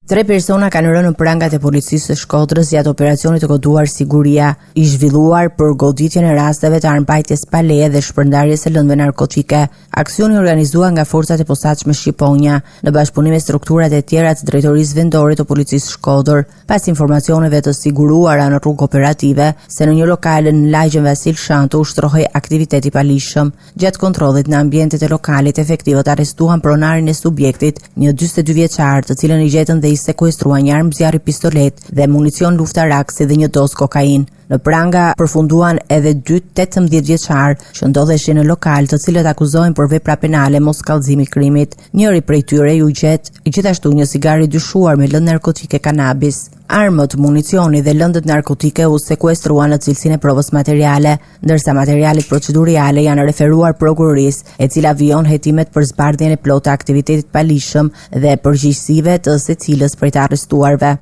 3 persona kanë rënë në prangat e policisë së Shkodrës gjatë operacionit të koduar siguria i zhvilluar për goditjen e rasteve të armbajtjes pa leje dhe shpërndarjes së lëndëve narkotike. Aksioni organizuar nga forcat e posaçme Shqiponja në bashkëpunim me strukturat e tjera të Drejtorisë Vendore të Policisë Shkodër, pas informacioneve të siguruara në rrugë operative se në një lokal në lagjën Vasil Shantu ushtrohej aktiviteti palishëm. Gjatë kontrollit në ambientet e lokalit, efektivët arrestuan pronarin e subjektit, një 42 vjeçar, të cilën i gjetën dhe i sekuestruan një armë zjarri pistolet dhe municion luftarak si dhe një dozë kokain. Në pranga përfunduan edhe 2 18 vjeçar që ndodheshin në lokal, të cilët akuzohen për vepra penale mos kallëzimi i krimit. Njëri prej tyre u gjet gjithashtu një cigar i dyshuar me lëndë narkotike kanabis. Armët, municioni dhe lëndët narkotike u sekuestruan në cilësinë e provës materiale, ndërsa materialet proceduriale janë referuar prokurorisë, e cila vijon hetimet për zbardhjen e plotë të aktivitetit palishëm dhe përgjegjësive të secilës prej të arrestuarve.